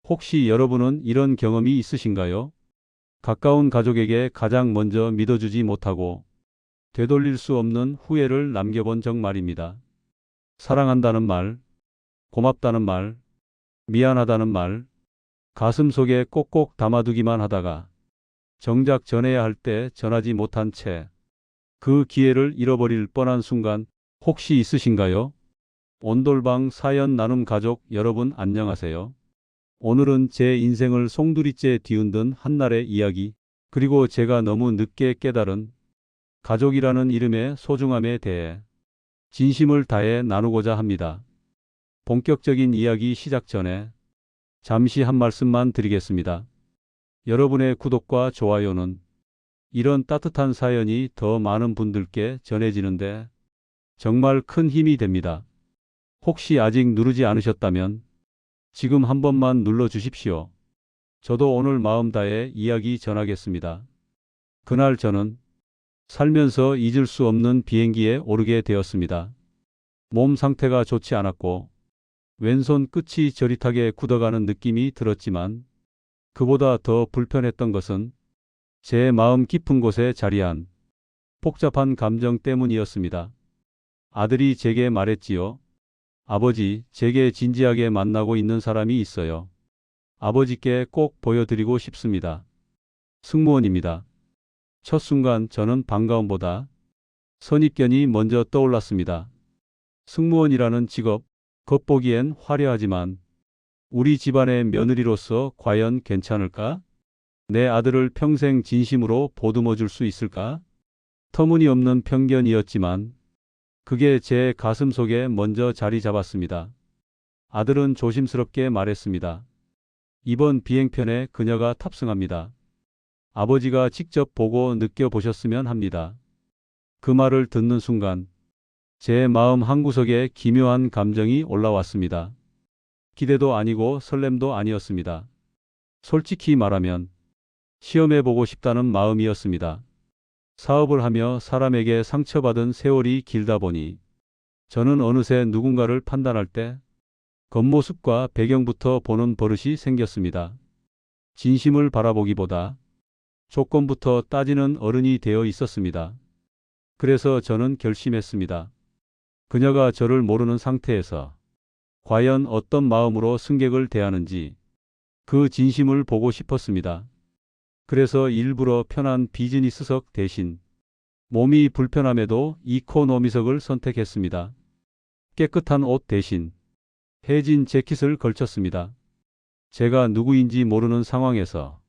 혹시 여러분은 이런 경험이 있으신가요? 가까운 가족에게 가장 먼저 믿어주지 못하고 되돌릴 수 없는 후회를 남겨본 적 말입니다. 사랑한다는 말, 고맙다는 말, 미안하다는 말, 가슴속에 꼭꼭 담아두기만 하다가 정작 전해야 할 때 전하지 못한 채 그 기회를 잃어버릴 뻔한 순간 혹시 있으신가요? 온돌방 사연 나눔 가족 여러분 안녕하세요. 오늘은 제 인생을 송두리째 뒤흔든 한날의 이야기, 그리고 제가 너무 늦게 깨달은 가족이라는 이름의 소중함에 대해 진심을 다해 나누고자 합니다. 본격적인 이야기 시작 전에 잠시 한 말씀만 드리겠습니다. 여러분의 구독과 좋아요는 이런 따뜻한 사연이 더 많은 분들께 전해지는데 정말 큰 힘이 됩니다. 혹시 아직 누르지 않으셨다면 지금 한 번만 눌러 주십시오. 저도 오늘 마음 다해 이야기 전하겠습니다. 그날 저는 살면서 잊을 수 없는 비행기에 오르게 되었습니다. 몸 상태가 좋지 않았고 왼손 끝이 저릿하게 굳어가는 느낌이 들었지만 그보다 더 불편했던 것은 제 마음 깊은 곳에 자리한 복잡한 감정 때문이었습니다. 아들이 제게 말했지요. 아버지, 제게 진지하게 만나고 있는 사람이 있어요. 아버지께 꼭 보여드리고 싶습니다. 승무원입니다. 첫 순간 저는 반가움보다 선입견이 먼저 떠올랐습니다. 승무원이라는 직업, 겉보기엔 화려하지만 우리 집안의 며느리로서 과연 괜찮을까? 내 아들을 평생 진심으로 보듬어 줄 수 있을까? 터무니없는 편견이었지만 그게 제 가슴 속에 먼저 자리 잡았습니다. 아들은 조심스럽게 말했습니다. 이번 비행편에 그녀가 탑승합니다. 아버지가 직접 보고 느껴보셨으면 합니다. 그 말을 듣는 순간 제 마음 한구석에 기묘한 감정이 올라왔습니다. 기대도 아니고 설렘도 아니었습니다. 솔직히 말하면 시험해보고 싶다는 마음이었습니다. 사업을 하며 사람에게 상처받은 세월이 길다 보니 저는 어느새 누군가를 판단할 때 겉모습과 배경부터 보는 버릇이 생겼습니다. 진심을 바라보기보다 조건부터 따지는 어른이 되어 있었습니다. 그래서 저는 결심했습니다. 그녀가 저를 모르는 상태에서 과연 어떤 마음으로 승객을 대하는지 그 진심을 보고 싶었습니다. 그래서 일부러 편한 비즈니스석 대신 몸이 불편함에도 이코노미석을 선택했습니다. 깨끗한 옷 대신 해진 재킷을 걸쳤습니다. 제가 누구인지 모르는 상황에서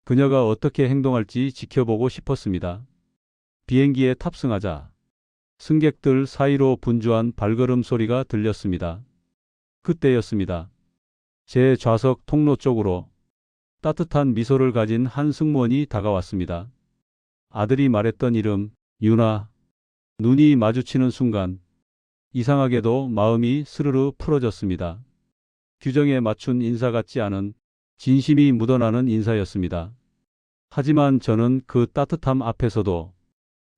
그녀가 어떻게 행동할지 지켜보고 싶었습니다. 비행기에 탑승하자 승객들 사이로 분주한 발걸음 소리가 들렸습니다. 그때였습니다. 제 좌석 통로 쪽으로 따뜻한 미소를 가진 한 승무원이 다가왔습니다. 아들이 말했던 이름, 유나. 눈이 마주치는 순간 이상하게도 마음이 스르르 풀어졌습니다. 규정에 맞춘 인사 같지 않은 진심이 묻어나는 인사였습니다. 하지만 저는 그 따뜻함 앞에서도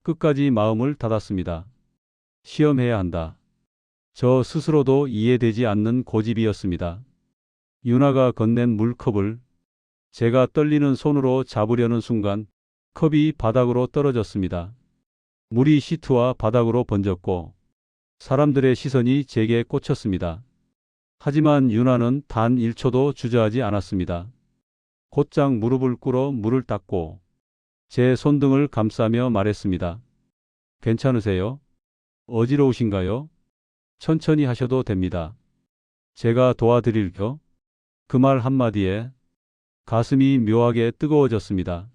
끝까지 마음을 닫았습니다. 시험해야 한다. 저 스스로도 이해되지 않는 고집이었습니다. 유나가 건넨 물컵을 제가 떨리는 손으로 잡으려는 순간 컵이 바닥으로 떨어졌습니다. 물이 시트와 바닥으로 번졌고 사람들의 시선이 제게 꽂혔습니다. 하지만 유나는 단 1초도 주저하지 않았습니다. 곧장 무릎을 꿇어 물을 닦고 제 손등을 감싸며 말했습니다. 괜찮으세요? 어지러우신가요? 천천히 하셔도 됩니다. 제가 도와드릴게요. 그 말 한마디에 가슴이 묘하게 뜨거워졌습니다.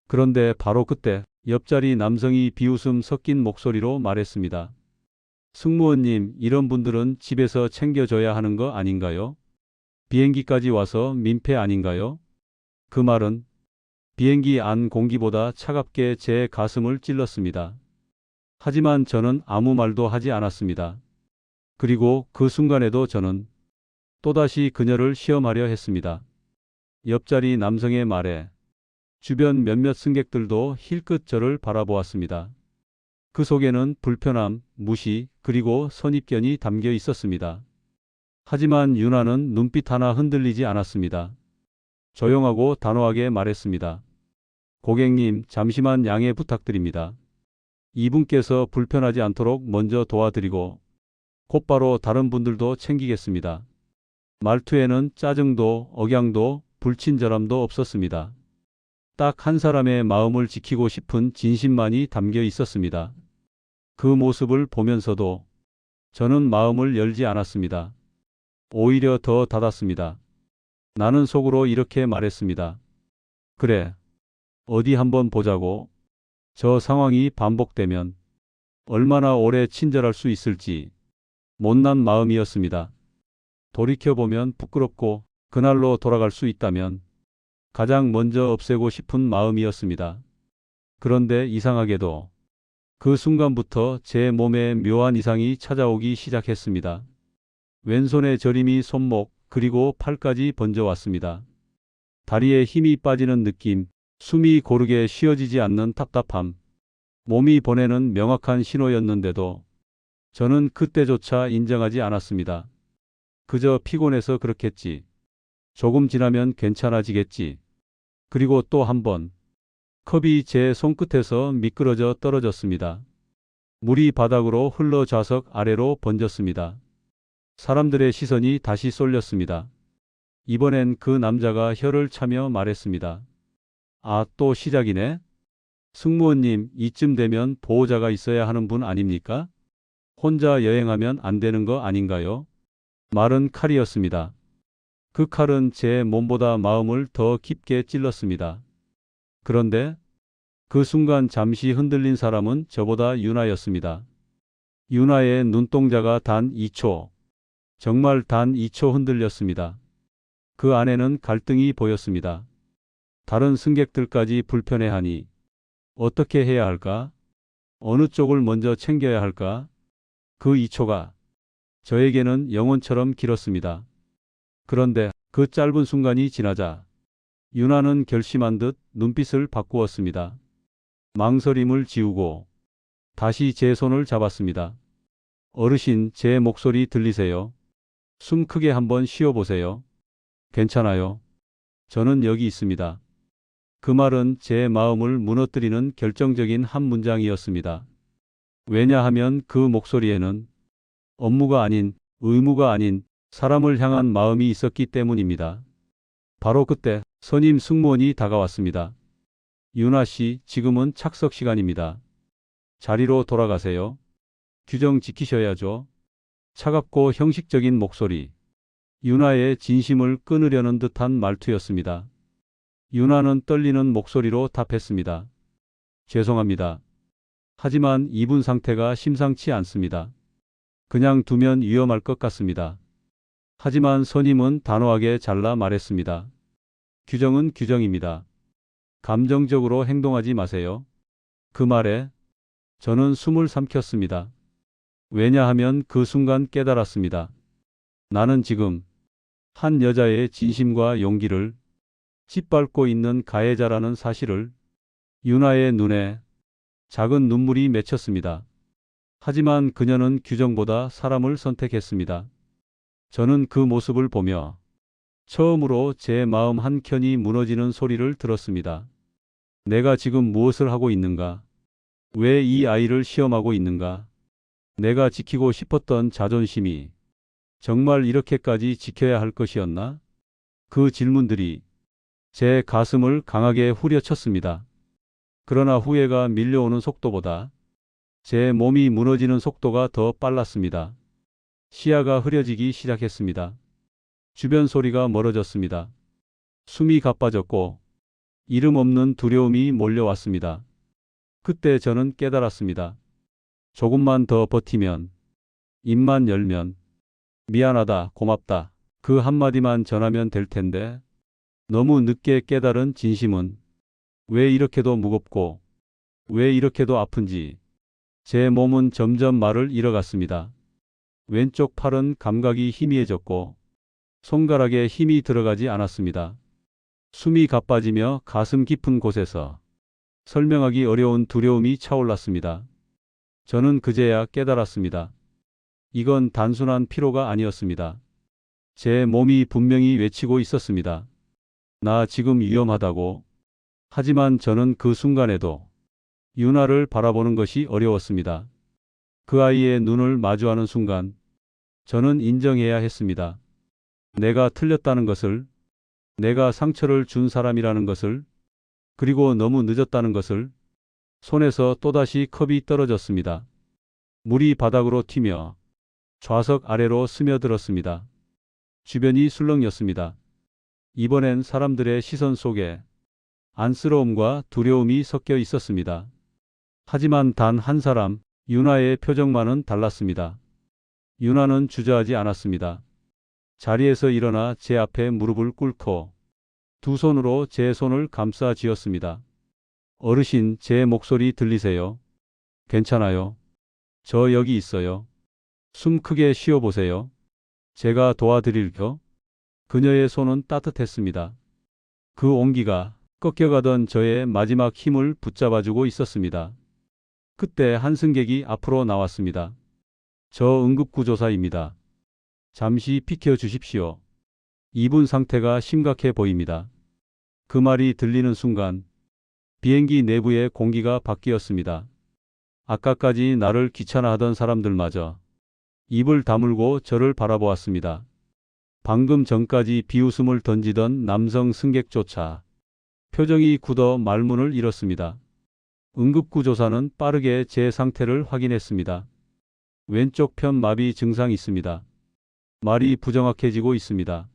그런데 바로 그때 옆자리 남성이 비웃음 섞인 목소리로 말했습니다. 승무원님, 이런 분들은 집에서 챙겨줘야 하는 거 아닌가요? 비행기까지 와서 민폐 아닌가요? 그 말은 비행기 안 공기보다 차갑게 제 가슴을 찔렀습니다. 하지만 저는 아무 말도 하지 않았습니다. 그리고 그 순간에도 저는 또다시 그녀를 시험하려 했습니다. 옆자리 남성의 말에 주변 몇몇 승객들도 힐끗 저를 바라보았습니다. 그 속에는 불편함, 무시, 그리고 선입견이 담겨 있었습니다. 하지만 윤아는 눈빛 하나 흔들리지 않았습니다. 조용하고 단호하게 말했습니다. 고객님, 잠시만 양해 부탁드립니다. 이분께서 불편하지 않도록 먼저 도와드리고 곧바로 다른 분들도 챙기겠습니다. 말투에는 짜증도 억양도 불친절함도 없었습니다. 딱 한 사람의 마음을 지키고 싶은 진심만이 담겨 있었습니다. 그 모습을 보면서도 저는 마음을 열지 않았습니다. 오히려 더 닫았습니다. 나는 속으로 이렇게 말했습니다. 그래, 어디 한번 보자고. 저 상황이 반복되면 얼마나 오래 친절할 수 있을지. 못난 마음이었습니다. 돌이켜보면 부끄럽고 그날로 돌아갈 수 있다면 가장 먼저 없애고 싶은 마음이었습니다. 그런데 이상하게도 그 순간부터 제 몸에 묘한 이상이 찾아오기 시작했습니다. 왼손의 저림이 손목 그리고 팔까지 번져왔습니다. 다리에 힘이 빠지는 느낌, 숨이 고르게 쉬어지지 않는 답답함, 몸이 보내는 명확한 신호였는데도 저는 그때조차 인정하지 않았습니다. 그저 피곤해서 그렇겠지. 조금 지나면 괜찮아지겠지. 그리고 또 한 번. 컵이 제 손끝에서 미끄러져 떨어졌습니다. 물이 바닥으로 흘러 좌석 아래로 번졌습니다. 사람들의 시선이 다시 쏠렸습니다. 이번엔 그 남자가 혀를 차며 말했습니다. 아, 또 시작이네? 승무원님, 이쯤 되면 보호자가 있어야 하는 분 아닙니까? 혼자 여행하면 안 되는 거 아닌가요? 말은 칼이었습니다. 그 칼은 제 몸보다 마음을 더 깊게 찔렀습니다. 그런데 그 순간 잠시 흔들린 사람은 저보다 윤아였습니다. 윤아의 눈동자가 단 2초, 정말 단 2초 흔들렸습니다. 그 안에는 갈등이 보였습니다. 다른 승객들까지 불편해하니 어떻게 해야 할까? 어느 쪽을 먼저 챙겨야 할까? 그 2초가 저에게는 영혼처럼 길었습니다. 그런데 그 짧은 순간이 지나자 윤아는 결심한 듯 눈빛을 바꾸었습니다. 망설임을 지우고 다시 제 손을 잡았습니다. 어르신, 제 목소리 들리세요? 숨 크게 한번 쉬어보세요. 괜찮아요. 저는 여기 있습니다. 그 말은 제 마음을 무너뜨리는 결정적인 한 문장이었습니다. 왜냐하면 그 목소리에는 업무가 아닌, 의무가 아닌 사람을 향한 마음이 있었기 때문입니다. 바로 그때 선임 승무원이 다가왔습니다. 윤아 씨, 지금은 착석 시간입니다. 자리로 돌아가세요. 규정 지키셔야죠. 차갑고 형식적인 목소리. 윤아의 진심을 끊으려는 듯한 말투였습니다. 윤아는 떨리는 목소리로 답했습니다. 죄송합니다. 하지만 이분 상태가 심상치 않습니다. 그냥 두면 위험할 것 같습니다. 하지만 선임은 단호하게 잘라 말했습니다. 규정은 규정입니다. 감정적으로 행동하지 마세요. 그 말에 저는 숨을 삼켰습니다. 왜냐하면 그 순간 깨달았습니다. 나는 지금 한 여자의 진심과 용기를 짓밟고 있는 가해자라는 사실을. 윤아의 눈에 작은 눈물이 맺혔습니다. 하지만 그녀는 규정보다 사람을 선택했습니다. 저는 그 모습을 보며 처음으로 제 마음 한켠이 무너지는 소리를 들었습니다. 내가 지금 무엇을 하고 있는가? 왜 이 아이를 시험하고 있는가? 내가 지키고 싶었던 자존심이 정말 이렇게까지 지켜야 할 것이었나? 그 질문들이 제 가슴을 강하게 후려쳤습니다. 그러나 후회가 밀려오는 속도보다 제 몸이 무너지는 속도가 더 빨랐습니다. 시야가 흐려지기 시작했습니다. 주변 소리가 멀어졌습니다. 숨이 가빠졌고 이름 없는 두려움이 몰려왔습니다. 그때 저는 깨달았습니다. 조금만 더 버티면, 입만 열면, 미안하다, 고맙다, 그 한마디만 전하면 될 텐데, 너무 늦게 깨달은 진심은 왜 이렇게도 무겁고 왜 이렇게도 아픈지. 제 몸은 점점 말을 잃어갔습니다. 왼쪽 팔은 감각이 희미해졌고 손가락에 힘이 들어가지 않았습니다. 숨이 가빠지며 가슴 깊은 곳에서 설명하기 어려운 두려움이 차올랐습니다. 저는 그제야 깨달았습니다. 이건 단순한 피로가 아니었습니다. 제 몸이 분명히 외치고 있었습니다. 나 지금 위험하다고. 하지만 저는 그 순간에도 유나를 바라보는 것이 어려웠습니다. 그 아이의 눈을 마주하는 순간 저는 인정해야 했습니다. 내가 틀렸다는 것을, 내가 상처를 준 사람이라는 것을, 그리고 너무 늦었다는 것을. 손에서 또다시 컵이 떨어졌습니다. 물이 바닥으로 튀며 좌석 아래로 스며들었습니다. 주변이 술렁였습니다. 이번엔 사람들의 시선 속에 안쓰러움과 두려움이 섞여 있었습니다. 하지만 단 한 사람, 유나의 표정만은 달랐습니다. 유나는 주저하지 않았습니다. 자리에서 일어나 제 앞에 무릎을 꿇고 두 손으로 제 손을 감싸 쥐었습니다. 어르신, 제 목소리 들리세요? 괜찮아요. 저 여기 있어요. 숨 크게 쉬어보세요. 제가 도와드릴게요. 그녀의 손은 따뜻했습니다. 그 온기가 꺾여가던 저의 마지막 힘을 붙잡아주고 있었습니다. 그때 한 승객이 앞으로 나왔습니다. 저 응급구조사입니다. 잠시 비켜주십시오. 이분 상태가 심각해 보입니다. 그 말이 들리는 순간 비행기 내부의 공기가 바뀌었습니다. 아까까지 나를 귀찮아하던 사람들마저 입을 다물고 저를 바라보았습니다. 방금 전까지 비웃음을 던지던 남성 승객조차 표정이 굳어 말문을 잃었습니다. 응급구조사는 빠르게 제 상태를 확인했습니다. 왼쪽 편 마비 증상이 있습니다. 말이 부정확해지고 있습니다.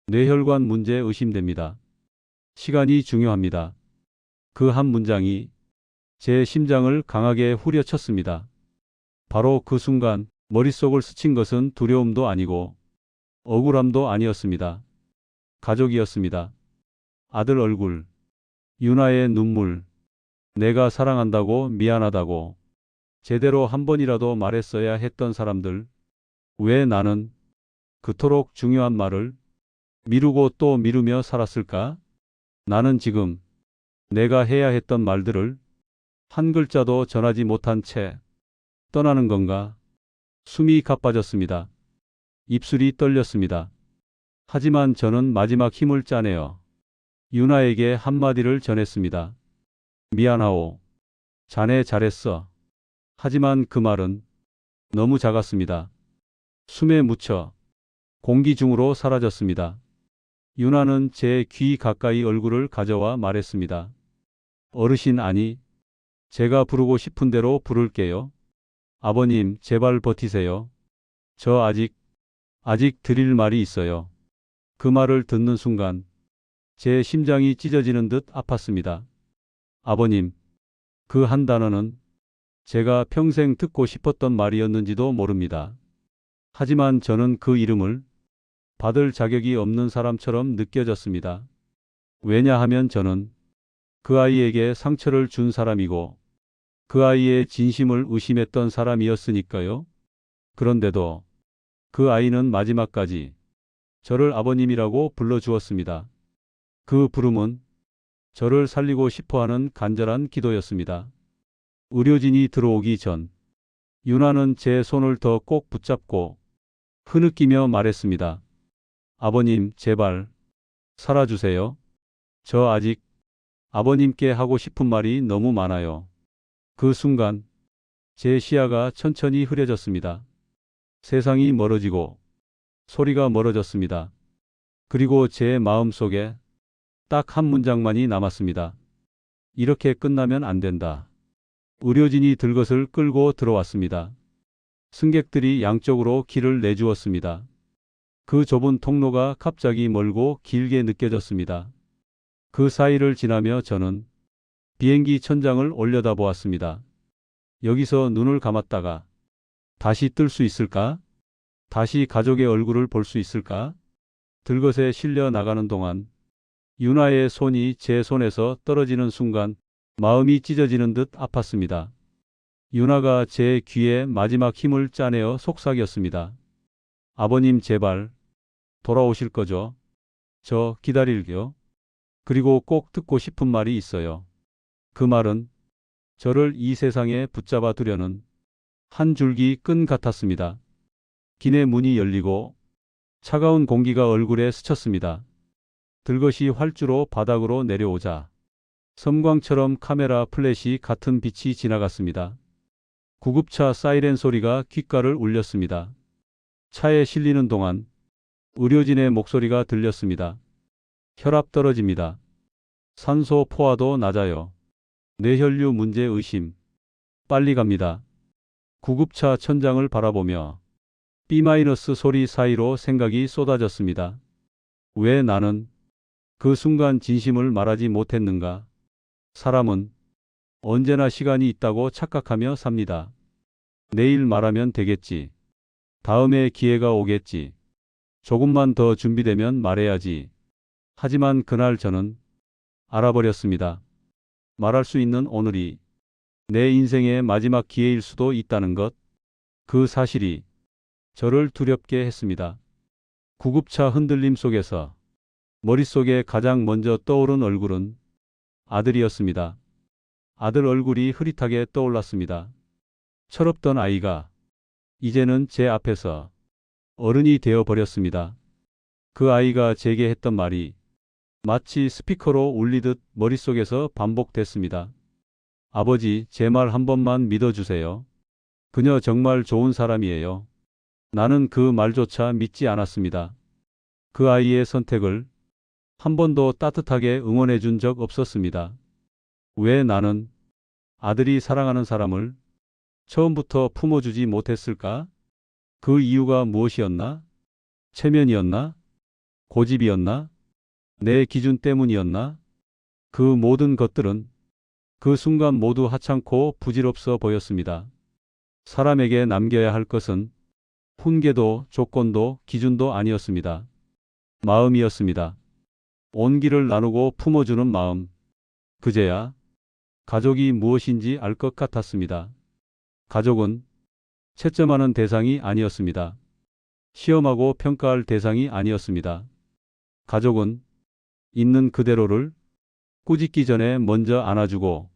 뇌혈관 문제 의심됩니다. 시간이 중요합니다. 그 한 문장이 제 심장을 강하게 후려쳤습니다. 바로 그 순간 머릿속을 스친 것은 두려움도 아니고 억울함도 아니었습니다. 가족이었습니다. 아들 얼굴, 유나의 눈물, 내가 사랑한다고, 미안하다고 제대로 한 번이라도 말했어야 했던 사람들. 왜 나는 그토록 중요한 말을 미루고 또 미루며 살았을까? 나는 지금 내가 해야 했던 말들을 한 글자도 전하지 못한 채 떠나는 건가? 숨이 가빠졌습니다. 입술이 떨렸습니다. 하지만 저는 마지막 힘을 짜내어 유나에게 한마디를 전했습니다. 미안하오. 자네 잘했어. 하지만 그 말은 너무 작았습니다. 숨에 묻혀 공기 중으로 사라졌습니다. 유나는 제 귀 가까이 얼굴을 가져와 말했습니다. 어르신, 아니, 제가 부르고 싶은 대로 부를게요. 아버님, 제발 버티세요. 저 아직 드릴 말이 있어요. 그 말을 듣는 순간 제 심장이 찢어지는 듯 아팠습니다. 아버님, 그 한 단어는 제가 평생 듣고 싶었던 말이었는지도 모릅니다. 하지만 저는 그 이름을 받을 자격이 없는 사람처럼 느껴졌습니다. 왜냐하면 저는 그 아이에게 상처를 준 사람이고 그 아이의 진심을 의심했던 사람이었으니까요. 그런데도 그 아이는 마지막까지 저를 아버님이라고 불러주었습니다. 그 부름은 저를 살리고 싶어하는 간절한 기도였습니다. 의료진이 들어오기 전 유나는 제 손을 더 꼭 붙잡고 흐느끼며 말했습니다. 아버님, 제발 살아주세요. 저 아직 아버님께 하고 싶은 말이 너무 많아요. 그 순간 제 시야가 천천히 흐려졌습니다. 세상이 멀어지고 소리가 멀어졌습니다. 그리고 제 마음속에 딱 한 문장만이 남았습니다. 이렇게 끝나면 안 된다. 의료진이 들것을 끌고 들어왔습니다. 승객들이 양쪽으로 길을 내주었습니다. 그 좁은 통로가 갑자기 멀고 길게 느껴졌습니다. 그 사이를 지나며 저는 비행기 천장을 올려다보았습니다. 여기서 눈을 감았다가 다시 뜰 수 있을까? 다시 가족의 얼굴을 볼 수 있을까? 들것에 실려 나가는 동안 유나의 손이 제 손에서 떨어지는 순간 마음이 찢어지는 듯 아팠습니다. 유나가 제 귀에 마지막 힘을 짜내어 속삭였습니다. 아버님, 제발 돌아오실 거죠? 저 기다릴게요. 그리고 꼭 듣고 싶은 말이 있어요. 그 말은 저를 이 세상에 붙잡아 두려는 한 줄기 끈 같았습니다. 기내 문이 열리고 차가운 공기가 얼굴에 스쳤습니다. 들것이 활주로 바닥으로 내려오자 섬광처럼 카메라 플래시 같은 빛이 지나갔습니다. 구급차 사이렌 소리가 귓가를 울렸습니다. 차에 실리는 동안 의료진의 목소리가 들렸습니다. 혈압 떨어집니다. 산소 포화도 낮아요. 뇌혈류 문제 의심. 빨리 갑니다. 구급차 천장을 바라보며 B- 소리 사이로 생각이 쏟아졌습니다. 왜 나는 그 순간 진심을 말하지 못했는가? 사람은 언제나 시간이 있다고 착각하며 삽니다. 내일 말하면 되겠지. 다음에 기회가 오겠지. 조금만 더 준비되면 말해야지. 하지만 그날 저는 알아버렸습니다. 말할 수 있는 오늘이 내 인생의 마지막 기회일 수도 있다는 것. 그 사실이 저를 두렵게 했습니다. 구급차 흔들림 속에서 머릿속에 가장 먼저 떠오른 얼굴은 아들이었습니다. 아들 얼굴이 흐릿하게 떠올랐습니다. 철없던 아이가 이제는 제 앞에서 어른이 되어 버렸습니다. 그 아이가 제게 했던 말이 마치 스피커로 울리듯 머릿속에서 반복됐습니다. 아버지, 제 말 한 번만 믿어주세요. 그녀 정말 좋은 사람이에요. 나는 그 말조차 믿지 않았습니다. 그 아이의 선택을 한 번도 따뜻하게 응원해 준 적 없었습니다. 왜 나는 아들이 사랑하는 사람을 처음부터 품어주지 못했을까? 그 이유가 무엇이었나? 체면이었나? 고집이었나? 내 기준 때문이었나? 그 모든 것들은 그 순간 모두 하찮고 부질없어 보였습니다. 사람에게 남겨야 할 것은 훈계도 조건도 기준도 아니었습니다. 마음이었습니다. 온기를 나누고 품어주는 마음. 그제야 가족이 무엇인지 알 것 같았습니다. 가족은 채점하는 대상이 아니었습니다. 시험하고 평가할 대상이 아니었습니다. 가족은 있는 그대로를 꾸짖기 전에 먼저 안아주고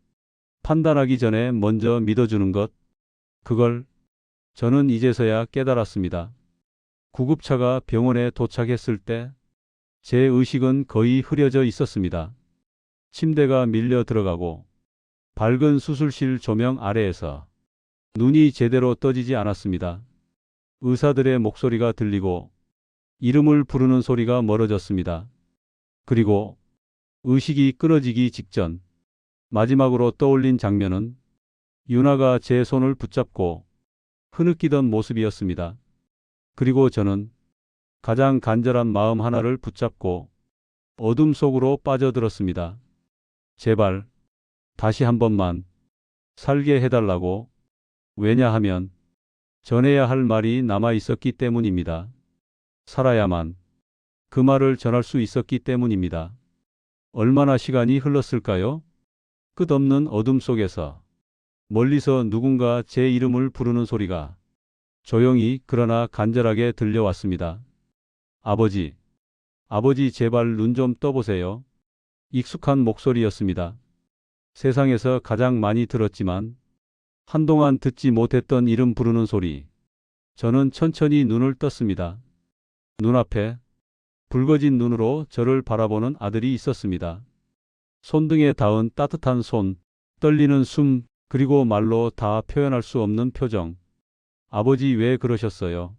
판단하기 전에 먼저 믿어주는 것. 그걸 저는 이제서야 깨달았습니다. 구급차가 병원에 도착했을 때 제 의식은 거의 흐려져 있었습니다. 침대가 밀려 들어가고 밝은 수술실 조명 아래에서 눈이 제대로 떠지지 않았습니다. 의사들의 목소리가 들리고 이름을 부르는 소리가 멀어졌습니다. 그리고 의식이 끊어지기 직전 마지막으로 떠올린 장면은 유나가 제 손을 붙잡고 흐느끼던 모습이었습니다. 그리고 저는 가장 간절한 마음 하나를 붙잡고 어둠 속으로 빠져들었습니다. 제발 다시 한 번만 살게 해달라고. 왜냐하면 전해야 할 말이 남아 있었기 때문입니다. 살아야만 그 말을 전할 수 있었기 때문입니다. 얼마나 시간이 흘렀을까요? 끝없는 어둠 속에서 멀리서 누군가 제 이름을 부르는 소리가 조용히 그러나 간절하게 들려왔습니다. 아버지, 아버지 제발 눈 좀 떠보세요. 익숙한 목소리였습니다. 세상에서 가장 많이 들었지만 한동안 듣지 못했던 이름 부르는 소리. 저는 천천히 눈을 떴습니다. 눈앞에 붉어진 눈으로 저를 바라보는 아들이 있었습니다. 손등에 닿은 따뜻한 손, 떨리는 숨, 그리고 말로 다 표현할 수 없는 표정. 아버지 왜 그러셨어요?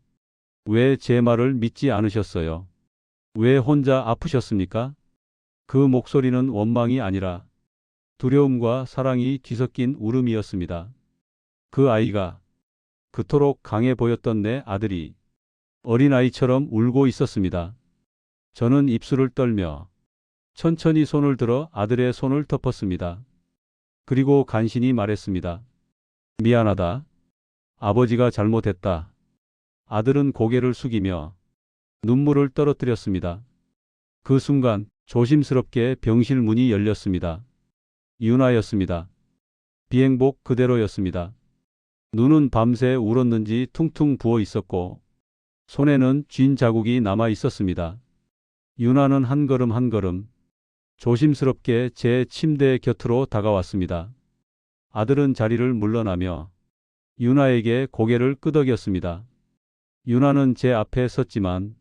왜 제 말을 믿지 않으셨어요? 왜 혼자 아프셨습니까? 그 목소리는 원망이 아니라 두려움과 사랑이 뒤섞인 울음이었습니다. 그 아이가 그토록 강해 보였던 내 아들이 어린아이처럼 울고 있었습니다. 저는 입술을 떨며 천천히 손을 들어 아들의 손을 덮었습니다. 그리고 간신히 말했습니다. 미안하다. 아버지가 잘못했다. 아들은 고개를 숙이며 눈물을 떨어뜨렸습니다. 그 순간 조심스럽게 병실 문이 열렸습니다. 유나였습니다. 비행복 그대로였습니다. 눈은 밤새 울었는지 퉁퉁 부어 있었고 손에는 쥔 자국이 남아 있었습니다. 유나는 한 걸음 한 걸음 조심스럽게 제 침대 곁으로 다가왔습니다. 아들은 자리를 물러나며 유나에게 고개를 끄덕였습니다. 유나는 제 앞에 섰지만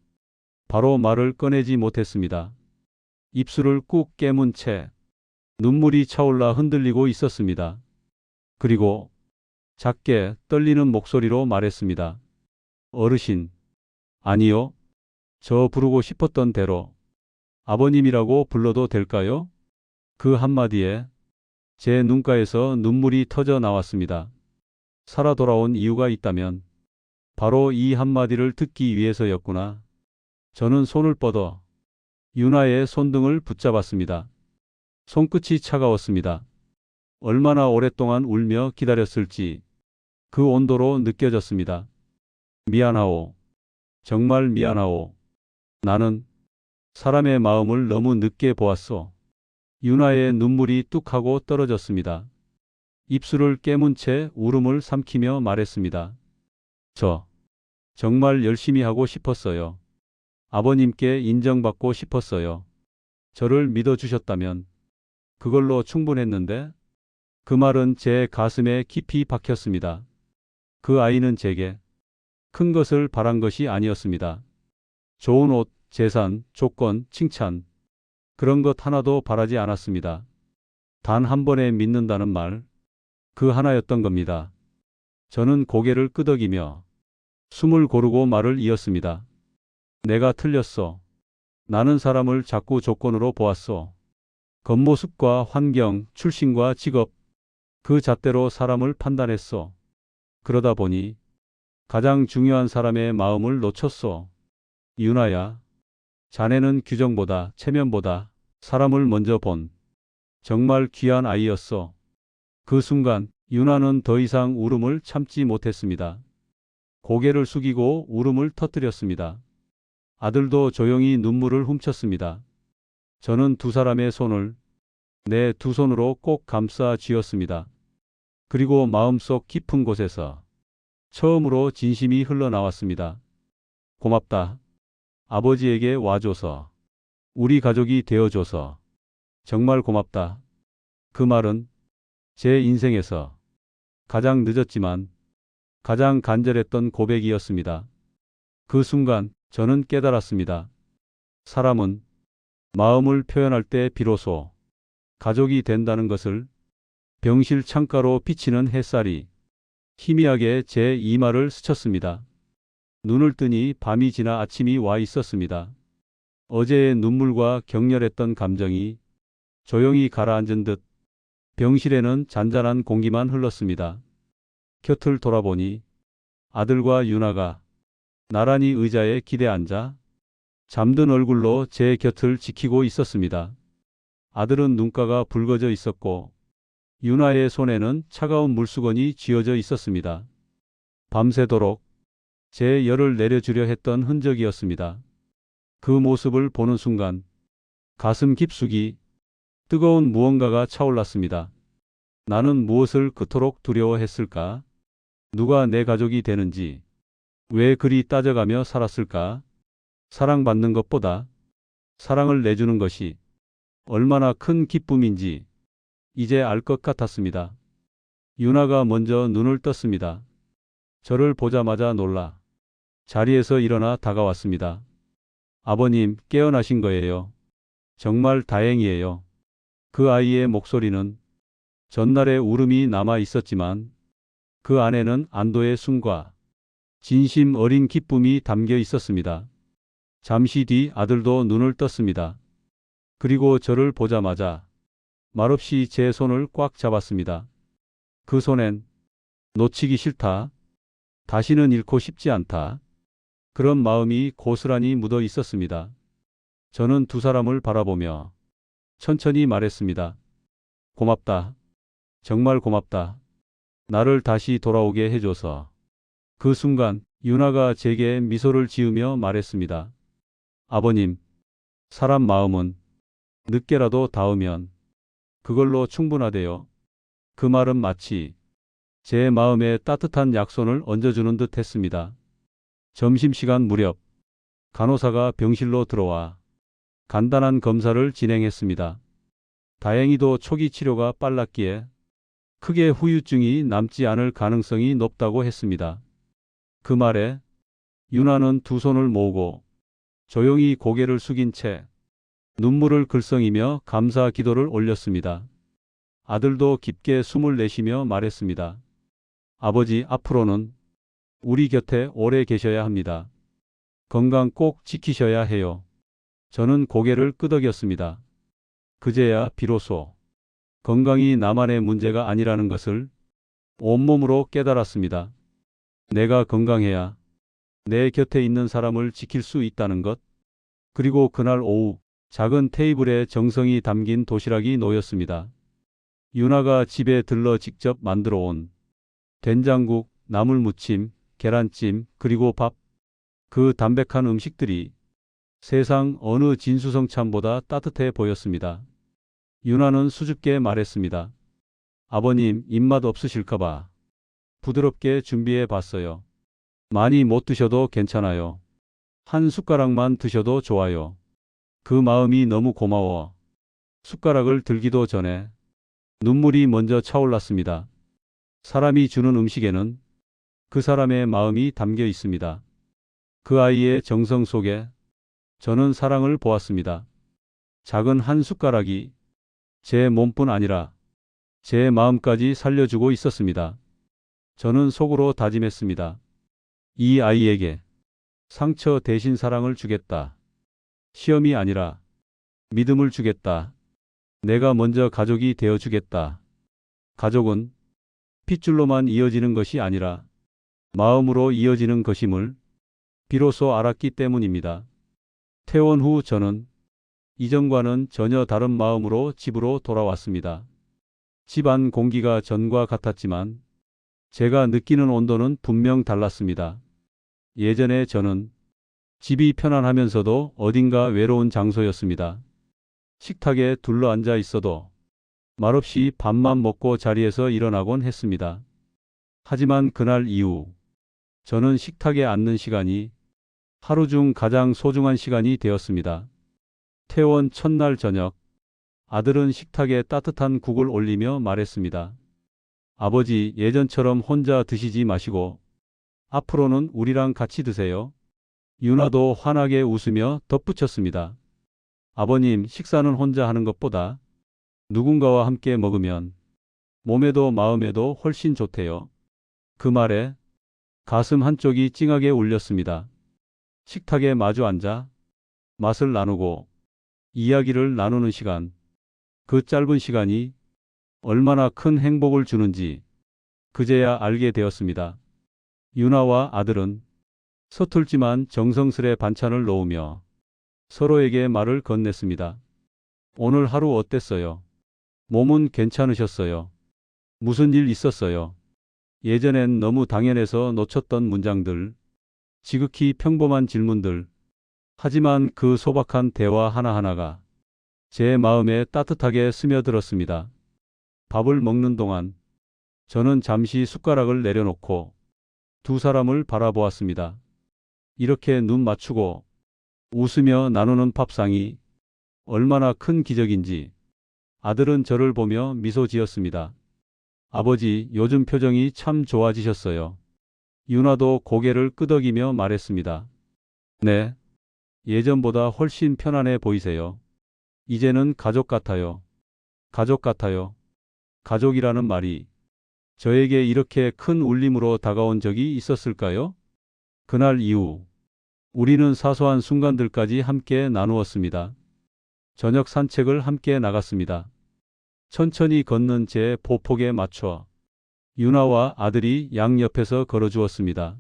바로 말을 꺼내지 못했습니다. 입술을 꾹 깨문 채 눈물이 차올라 흔들리고 있었습니다. 그리고 작게 떨리는 목소리로 말했습니다. 어르신, 아니요. 저 부르고 싶었던 대로 아버님이라고 불러도 될까요? 그 한마디에 제 눈가에서 눈물이 터져 나왔습니다. 살아 돌아온 이유가 있다면 바로 이 한마디를 듣기 위해서였구나. 저는 손을 뻗어 유나의 손등을 붙잡았습니다. 손끝이 차가웠습니다. 얼마나 오랫동안 울며 기다렸을지 그 온도로 느껴졌습니다. 미안하오. 정말 미안하오. 나는 사람의 마음을 너무 늦게 보았소. 유나의 눈물이 뚝 하고 떨어졌습니다. 입술을 깨문 채 울음을 삼키며 말했습니다. 저 정말 열심히 하고 싶었어요. 아버님께 인정받고 싶었어요. 저를 믿어주셨다면 그걸로 충분했는데 그 말은 제 가슴에 깊이 박혔습니다. 그 아이는 제게 큰 것을 바란 것이 아니었습니다. 좋은 옷, 재산, 조건, 칭찬 그런 것 하나도 바라지 않았습니다. 단 한 번에 믿는다는 말, 그 하나였던 겁니다. 저는 고개를 끄덕이며 숨을 고르고 말을 이었습니다. 내가 틀렸어. 나는 사람을 자꾸 조건으로 보았어. 겉모습과 환경, 출신과 직업, 그 잣대로 사람을 판단했어. 그러다 보니 가장 중요한 사람의 마음을 놓쳤어. 유나야, 자네는 규정보다 체면보다 사람을 먼저 본 정말 귀한 아이였어. 그 순간 유나는 더 이상 울음을 참지 못했습니다. 고개를 숙이고 울음을 터뜨렸습니다. 아들도 조용히 눈물을 훔쳤습니다. 저는 두 사람의 손을 내 두 손으로 꼭 감싸 쥐었습니다. 그리고 마음속 깊은 곳에서 처음으로 진심이 흘러나왔습니다. 고맙다. 아버지에게 와줘서, 우리 가족이 되어줘서 정말 고맙다. 그 말은 제 인생에서 가장 늦었지만 가장 간절했던 고백이었습니다. 그 순간 저는 깨달았습니다. 사람은 마음을 표현할 때 비로소 가족이 된다는 것을. 병실 창가로 비치는 햇살이 희미하게 제 이마를 스쳤습니다. 눈을 뜨니 밤이 지나 아침이 와 있었습니다. 어제의 눈물과 격렬했던 감정이 조용히 가라앉은 듯 병실에는 잔잔한 공기만 흘렀습니다. 곁을 돌아보니 아들과 유나가 나란히 의자에 기대 앉아 잠든 얼굴로 제 곁을 지키고 있었습니다. 아들은 눈가가 붉어져 있었고 유나의 손에는 차가운 물수건이 쥐어져 있었습니다. 밤새도록 제 열을 내려주려 했던 흔적이었습니다. 그 모습을 보는 순간 가슴 깊숙이 뜨거운 무언가가 차올랐습니다. 나는 무엇을 그토록 두려워했을까? 누가 내 가족이 되는지, 왜 그리 따져가며 살았을까? 사랑받는 것보다 사랑을 내주는 것이 얼마나 큰 기쁨인지 이제 알 것 같았습니다. 유나가 먼저 눈을 떴습니다. 저를 보자마자 놀라 자리에서 일어나 다가왔습니다. 아버님, 깨어나신 거예요. 정말 다행이에요. 그 아이의 목소리는 전날의 울음이 남아 있었지만 그 안에는 안도의 숨과 진심 어린 기쁨이 담겨 있었습니다. 잠시 뒤 아들도 눈을 떴습니다. 그리고 저를 보자마자 말없이 제 손을 꽉 잡았습니다. 그 손엔 놓치기 싫다, 다시는 잃고 싶지 않다, 그런 마음이 고스란히 묻어 있었습니다. 저는 두 사람을 바라보며 천천히 말했습니다. 고맙다. 정말 고맙다. 나를 다시 돌아오게 해줘서. 그 순간 유나가 제게 미소를 지으며 말했습니다. 아버님, 사람 마음은 늦게라도 닿으면 그걸로 충분하대요. 그 말은 마치 제 마음에 따뜻한 약손을 얹어주는 듯 했습니다. 점심시간 무렵 간호사가 병실로 들어와 간단한 검사를 진행했습니다. 다행히도 초기 치료가 빨랐기에 크게 후유증이 남지 않을 가능성이 높다고 했습니다. 그 말에 유나는 두 손을 모으고 조용히 고개를 숙인 채 눈물을 글썽이며 감사 기도를 올렸습니다. 아들도 깊게 숨을 내쉬며 말했습니다. 아버지, 앞으로는 우리 곁에 오래 계셔야 합니다. 건강 꼭 지키셔야 해요. 저는 고개를 끄덕였습니다. 그제야 비로소 건강이 나만의 문제가 아니라는 것을 온몸으로 깨달았습니다. 내가 건강해야 내 곁에 있는 사람을 지킬 수 있다는 것. 그리고 그날 오후 작은 테이블에 정성이 담긴 도시락이 놓였습니다. 유나가 집에 들러 직접 만들어 온 된장국, 나물무침, 계란찜, 그리고 밥. 그 담백한 음식들이 세상 어느 진수성찬보다 따뜻해 보였습니다. 유나는 수줍게 말했습니다. 아버님, 입맛 없으실까봐 부드럽게 준비해 봤어요. 많이 못 드셔도 괜찮아요. 한 숟가락만 드셔도 좋아요. 그 마음이 너무 고마워. 숟가락을 들기도 전에 눈물이 먼저 차올랐습니다. 사람이 주는 음식에는 그 사람의 마음이 담겨 있습니다. 그 아이의 정성 속에 저는 사랑을 보았습니다. 작은 한 숟가락이 제 몸뿐 아니라 제 마음까지 살려주고 있었습니다. 저는 속으로 다짐했습니다. 이 아이에게 상처 대신 사랑을 주겠다. 시험이 아니라 믿음을 주겠다. 내가 먼저 가족이 되어주겠다. 가족은 핏줄로만 이어지는 것이 아니라 마음으로 이어지는 것임을 비로소 알았기 때문입니다. 퇴원 후 저는 이전과는 전혀 다른 마음으로 집으로 돌아왔습니다. 집안 공기가 전과 같았지만 제가 느끼는 온도는 분명 달랐습니다. 예전에 저는 집이 편안하면서도 어딘가 외로운 장소였습니다. 식탁에 둘러앉아 있어도 말없이 밥만 먹고 자리에서 일어나곤 했습니다. 하지만 그날 이후 저는 식탁에 앉는 시간이 하루 중 가장 소중한 시간이 되었습니다. 퇴원 첫날 저녁, 아들은 식탁에 따뜻한 국을 올리며 말했습니다. 아버지, 예전처럼 혼자 드시지 마시고 앞으로는 우리랑 같이 드세요. 유나도 환하게 웃으며 덧붙였습니다. 아버님, 식사는 혼자 하는 것보다 누군가와 함께 먹으면 몸에도 마음에도 훨씬 좋대요. 그 말에 가슴 한쪽이 찡하게 울렸습니다. 식탁에 마주 앉아 맛을 나누고 이야기를 나누는 시간, 그 짧은 시간이 얼마나 큰 행복을 주는지 그제야 알게 되었습니다. 유나와 아들은 서툴지만 정성스레 반찬을 놓으며 서로에게 말을 건넸습니다. 오늘 하루 어땠어요? 몸은 괜찮으셨어요? 무슨 일 있었어요? 예전엔 너무 당연해서 놓쳤던 문장들, 지극히 평범한 질문들. 하지만 그 소박한 대화 하나하나가 제 마음에 따뜻하게 스며들었습니다. 밥을 먹는 동안 저는 잠시 숟가락을 내려놓고 두 사람을 바라보았습니다. 이렇게 눈 맞추고 웃으며 나누는 밥상이 얼마나 큰 기적인지 아들은 저를 보며 미소 지었습니다. 아버지, 요즘 표정이 참 좋아지셨어요. 유나도 고개를 끄덕이며 말했습니다. 네, 예전보다 훨씬 편안해 보이세요. 이제는 가족 같아요. 가족 같아요. 가족이라는 말이 저에게 이렇게 큰 울림으로 다가온 적이 있었을까요? 그날 이후 우리는 사소한 순간들까지 함께 나누었습니다. 저녁 산책을 함께 나갔습니다. 천천히 걷는 제 보폭에 맞춰 유나와 아들이 양옆에서 걸어주었습니다.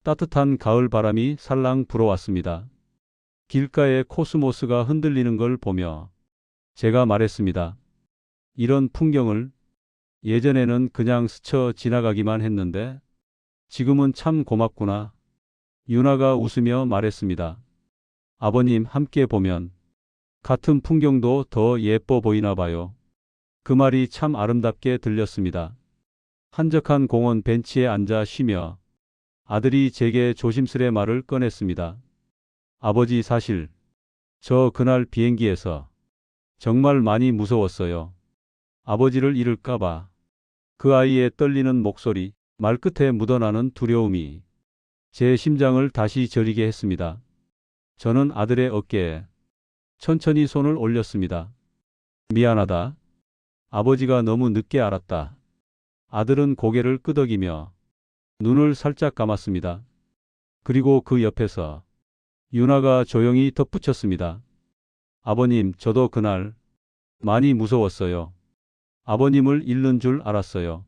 따뜻한 가을 바람이 살랑 불어왔습니다. 길가의 코스모스가 흔들리는 걸 보며 제가 말했습니다. 이런 풍경을 예전에는 그냥 스쳐 지나가기만 했는데 지금은 참 고맙구나. 유나가 웃으며 말했습니다. 아버님, 함께 보면 같은 풍경도 더 예뻐 보이나 봐요. 그 말이 참 아름답게 들렸습니다. 한적한 공원 벤치에 앉아 쉬며 아들이 제게 조심스레 말을 꺼냈습니다. 아버지, 사실 저 그날 비행기에서 정말 많이 무서웠어요. 아버지를 잃을까봐. 그 아이의 떨리는 목소리, 말끝에 묻어나는 두려움이 제 심장을 다시 저리게 했습니다. 저는 아들의 어깨에 천천히 손을 올렸습니다. 미안하다. 아버지가 너무 늦게 알았다. 아들은 고개를 끄덕이며 눈을 살짝 감았습니다. 그리고 그 옆에서 유나가 조용히 덧붙였습니다. 아버님, 저도 그날 많이 무서웠어요. 아버님을 잃는 줄 알았어요.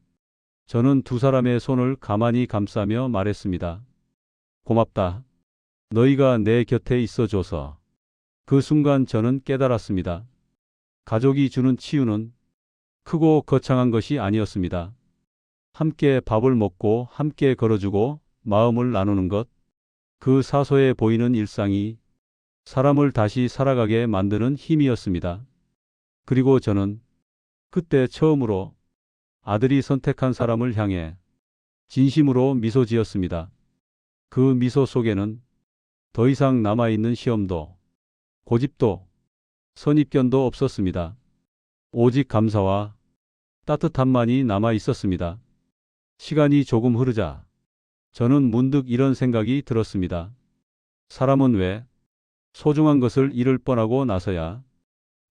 저는 두 사람의 손을 가만히 감싸며 말했습니다. 고맙다. 너희가 내 곁에 있어줘서. 그 순간 저는 깨달았습니다. 가족이 주는 치유는 크고 거창한 것이 아니었습니다. 함께 밥을 먹고 함께 걸어주고 마음을 나누는 것, 그 사소해 보이는 일상이 사람을 다시 살아가게 만드는 힘이었습니다. 그리고 저는 그때 처음으로 아들이 선택한 사람을 향해 진심으로 미소 지었습니다. 그 미소 속에는 더 이상 남아있는 시험도 고집도 선입견도 없었습니다. 오직 감사와 따뜻함만이 남아 있었습니다. 시간이 조금 흐르자 저는 문득 이런 생각이 들었습니다. 사람은 왜 소중한 것을 잃을 뻔하고 나서야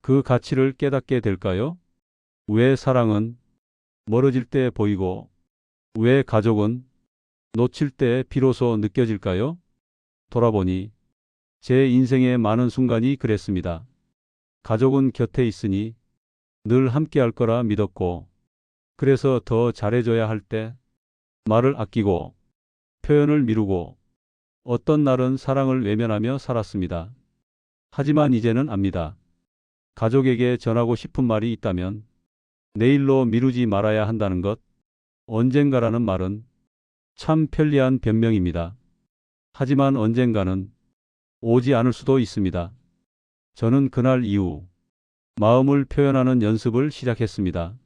그 가치를 깨닫게 될까요? 왜 사랑은 멀어질 때 보이고 왜 가족은 놓칠 때 비로소 느껴질까요? 돌아보니 제 인생의 많은 순간이 그랬습니다. 가족은 곁에 있으니 늘 함께 할 거라 믿었고 그래서 더 잘해줘야 할 때 말을 아끼고 표현을 미루고 어떤 날은 사랑을 외면하며 살았습니다. 하지만 이제는 압니다. 가족에게 전하고 싶은 말이 있다면 내일로 미루지 말아야 한다는 것, 언젠가라는 말은 참 편리한 변명입니다. 하지만 언젠가는 오지 않을 수도 있습니다. 저는 그날 이후 마음을 표현하는 연습을 시작했습니다.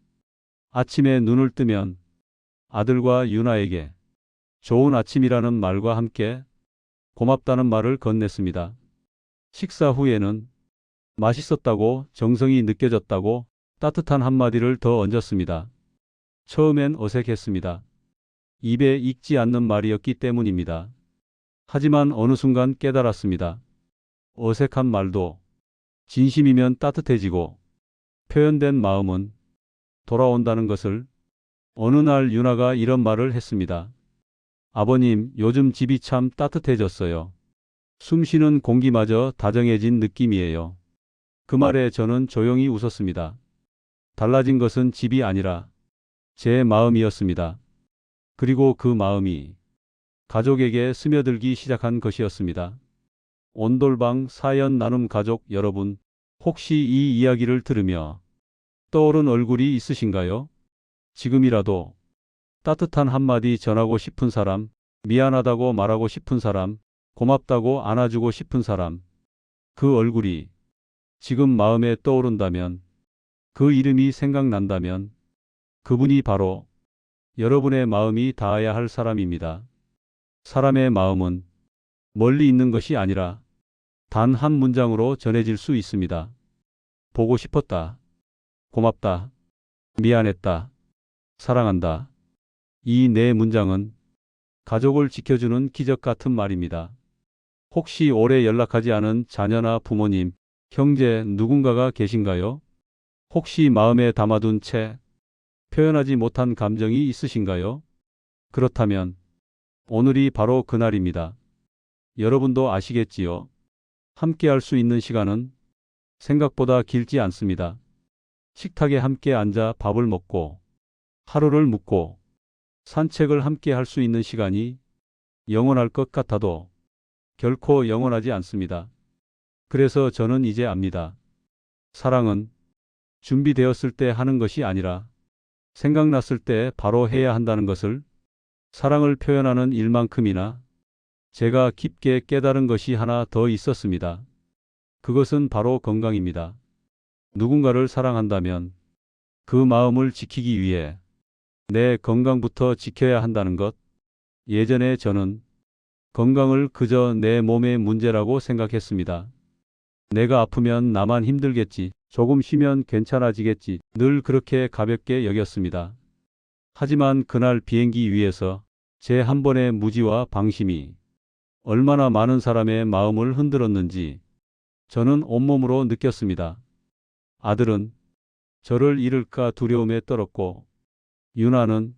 아침에 눈을 뜨면 아들과 유나에게 좋은 아침이라는 말과 함께 고맙다는 말을 건넸습니다. 식사 후에는 맛있었다고, 정성이 느껴졌다고 따뜻한 한마디를 더 얹었습니다. 처음엔 어색했습니다. 입에 익지 않는 말이었기 때문입니다. 하지만 어느 순간 깨달았습니다. 어색한 말도 진심이면 따뜻해지고 표현된 마음은 돌아온다는 것을. 어느 날 유나가 이런 말을 했습니다. 아버님, 요즘 집이 참 따뜻해졌어요. 숨쉬는 공기마저 다정해진 느낌이에요. 그 말에 저는 조용히 웃었습니다. 달라진 것은 집이 아니라 제 마음이었습니다. 그리고 그 마음이 가족에게 스며들기 시작한 것이었습니다. 온돌방 사연 나눔 가족 여러분, 혹시 이 이야기를 들으며 떠오른 얼굴이 있으신가요? 지금이라도 따뜻한 한마디 전하고 싶은 사람, 미안하다고 말하고 싶은 사람, 고맙다고 안아주고 싶은 사람, 그 얼굴이 지금 마음에 떠오른다면, 그 이름이 생각난다면 그분이 바로 여러분의 마음이 닿아야 할 사람입니다. 사람의 마음은 멀리 있는 것이 아니라 단 한 문장으로 전해질 수 있습니다. 보고 싶었다. 고맙다. 미안했다. 사랑한다. 이 네 문장은 가족을 지켜주는 기적 같은 말입니다. 혹시 오래 연락하지 않은 자녀나 부모님, 형제 누군가가 계신가요? 혹시 마음에 담아둔 채 표현하지 못한 감정이 있으신가요? 그렇다면 오늘이 바로 그날입니다. 여러분도 아시겠지요? 함께 할 수 있는 시간은 생각보다 길지 않습니다. 식탁에 함께 앉아 밥을 먹고 하루를 묻고 산책을 함께 할 수 있는 시간이 영원할 것 같아도 결코 영원하지 않습니다. 그래서 저는 이제 압니다. 사랑은 준비되었을 때 하는 것이 아니라 생각났을 때 바로 해야 한다는 것을. 사랑을 표현하는 일만큼이나 제가 깊게 깨달은 것이 하나 더 있었습니다. 그것은 바로 건강입니다. 누군가를 사랑한다면 그 마음을 지키기 위해 내 건강부터 지켜야 한다는 것. 예전에 저는 건강을 그저 내 몸의 문제라고 생각했습니다. 내가 아프면 나만 힘들겠지. 조금 쉬면 괜찮아지겠지. 늘 그렇게 가볍게 여겼습니다. 하지만 그날 비행기 위에서 제 한 번의 무지와 방심이 얼마나 많은 사람의 마음을 흔들었는지 저는 온몸으로 느꼈습니다. 아들은 저를 잃을까 두려움에 떨었고 유나는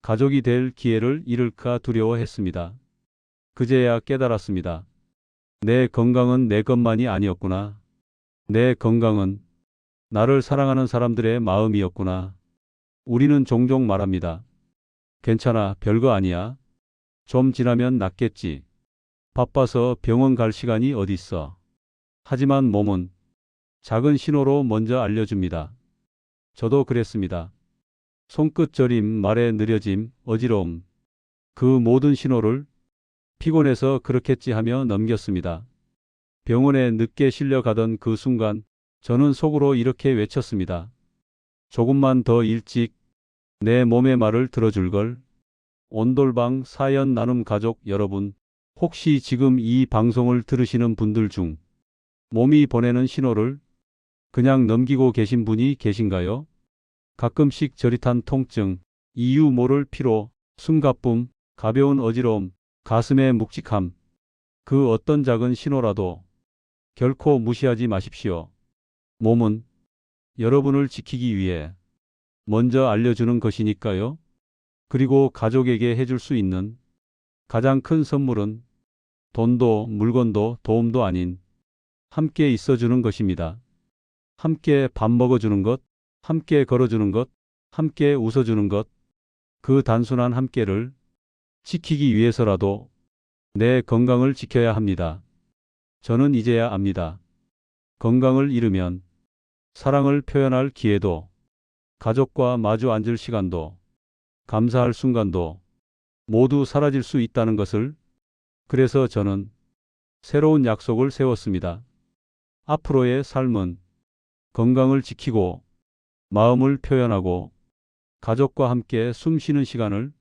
가족이 될 기회를 잃을까 두려워했습니다. 그제야 깨달았습니다. 내 건강은 내 것만이 아니었구나. 내 건강은 나를 사랑하는 사람들의 마음이었구나. 우리는 종종 말합니다. 괜찮아, 별거 아니야. 좀 지나면 낫겠지. 바빠서 병원 갈 시간이 어딨어. 하지만 몸은 작은 신호로 먼저 알려줍니다. 저도 그랬습니다. 손끝 저림, 말의 느려짐, 어지러움. 그 모든 신호를 피곤해서 그렇겠지 하며 넘겼습니다. 병원에 늦게 실려가던 그 순간 저는 속으로 이렇게 외쳤습니다. 조금만 더 일찍 내 몸의 말을 들어줄 걸. 온돌방 사연 나눔 가족 여러분, 혹시 지금 이 방송을 들으시는 분들 중 몸이 보내는 신호를 그냥 넘기고 계신 분이 계신가요? 가끔씩 저릿한 통증, 이유 모를 피로, 숨가쁨, 가벼운 어지러움, 가슴의 묵직함, 그 어떤 작은 신호라도 결코 무시하지 마십시오. 몸은 여러분을 지키기 위해 먼저 알려주는 것이니까요. 그리고 가족에게 해줄 수 있는 가장 큰 선물은 돈도 물건도 도움도 아닌 함께 있어주는 것입니다. 함께 밥 먹어주는 것, 함께 걸어주는 것, 함께 웃어주는 것, 그 단순한 함께를 지키기 위해서라도 내 건강을 지켜야 합니다. 저는 이제야 압니다. 건강을 잃으면 사랑을 표현할 기회도, 가족과 마주 앉을 시간도, 감사할 순간도 모두 사라질 수 있다는 것을. 그래서 저는 새로운 약속을 세웠습니다. 앞으로의 삶은 건강을 지키고 마음을 표현하고 가족과 함께 숨 쉬는 시간을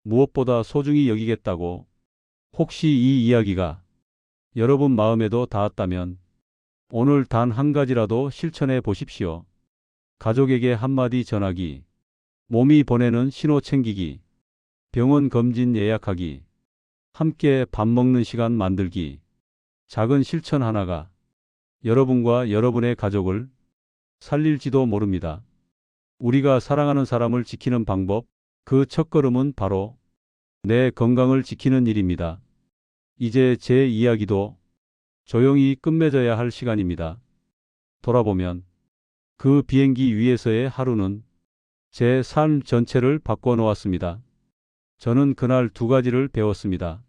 무엇보다 소중히 여기겠다고. 혹시 이 이야기가 여러분 마음에도 닿았다면 오늘 단 한 가지라도 실천해 보십시오. 가족에게 한마디 전하기, 몸이 보내는 신호 챙기기, 병원 검진 예약하기, 함께 밥 먹는 시간 만들기. 작은 실천 하나가 여러분과 여러분의 가족을 살릴지도 모릅니다. 우리가 사랑하는 사람을 지키는 방법, 그 첫걸음은 바로 내 건강을 지키는 일입니다. 이제 제 이야기도 조용히 끝맺어야 할 시간입니다. 돌아보면 그 비행기 위에서의 하루는 제 삶 전체를 바꿔놓았습니다. 저는 그날 두 가지를 배웠습니다.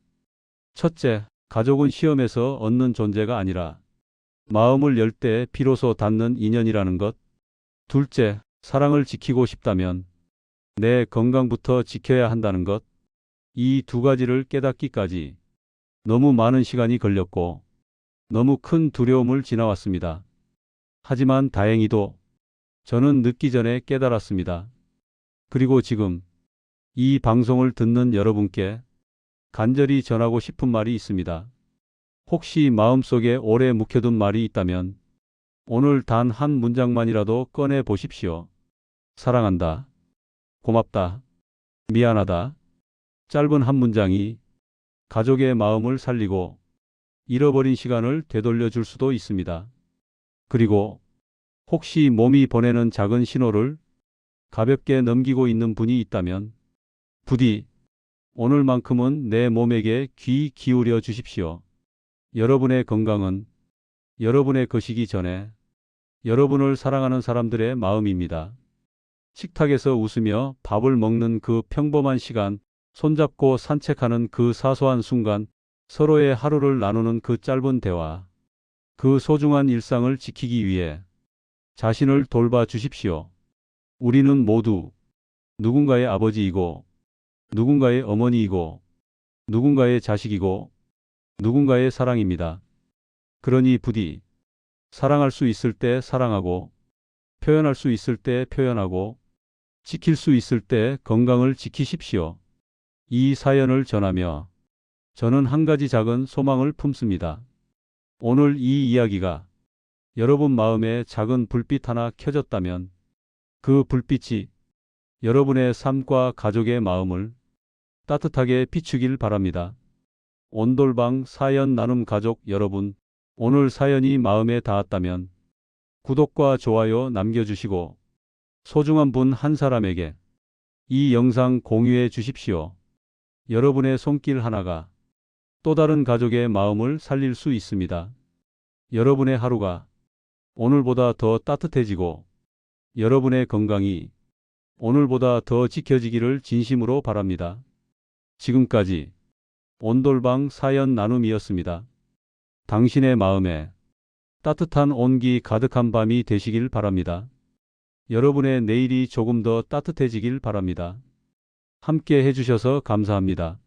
첫째, 가족은 시험에서 얻는 존재가 아니라 마음을 열 때 비로소 닿는 인연이라는 것. 둘째, 사랑을 지키고 싶다면 내 건강부터 지켜야 한다는 것. 이 두 가지를 깨닫기까지 너무 많은 시간이 걸렸고 너무 큰 두려움을 지나왔습니다. 하지만 다행히도 저는 늦기 전에 깨달았습니다. 그리고 지금 이 방송을 듣는 여러분께 간절히 전하고 싶은 말이 있습니다. 혹시 마음속에 오래 묵혀둔 말이 있다면 오늘 단 한 문장만이라도 꺼내 보십시오. 사랑한다. 고맙다. 미안하다. 짧은 한 문장이 가족의 마음을 살리고 잃어버린 시간을 되돌려 줄 수도 있습니다. 그리고 혹시 몸이 보내는 작은 신호를 가볍게 넘기고 있는 분이 있다면 부디 오늘만큼은 내 몸에게 귀 기울여 주십시오. 여러분의 건강은 여러분의 것이기 전에 여러분을 사랑하는 사람들의 마음입니다. 식탁에서 웃으며 밥을 먹는 그 평범한 시간, 손잡고 산책하는 그 사소한 순간, 서로의 하루를 나누는 그 짧은 대화, 그 소중한 일상을 지키기 위해 자신을 돌봐 주십시오. 우리는 모두 누군가의 아버지이고 누군가의 어머니이고 누군가의 자식이고 누군가의 사랑입니다. 그러니 부디 사랑할 수 있을 때 사랑하고 표현할 수 있을 때 표현하고 지킬 수 있을 때 건강을 지키십시오. 이 사연을 전하며 저는 한 가지 작은 소망을 품습니다. 오늘 이 이야기가 여러분 마음에 작은 불빛 하나 켜졌다면 그 불빛이 여러분의 삶과 가족의 마음을 따뜻하게 비추길 바랍니다. 온돌방 사연 나눔 가족 여러분, 오늘 사연이 마음에 닿았다면 구독과 좋아요 남겨주시고 소중한 분 한 사람에게 이 영상 공유해 주십시오. 여러분의 손길 하나가 또 다른 가족의 마음을 살릴 수 있습니다. 여러분의 하루가 오늘보다 더 따뜻해지고 여러분의 건강이 오늘보다 더 지켜지기를 진심으로 바랍니다. 지금까지 온돌방 사연 나눔이었습니다. 당신의 마음에 따뜻한 온기 가득한 밤이 되시길 바랍니다. 여러분의 내일이 조금 더 따뜻해지길 바랍니다. 함께 해주셔서 감사합니다.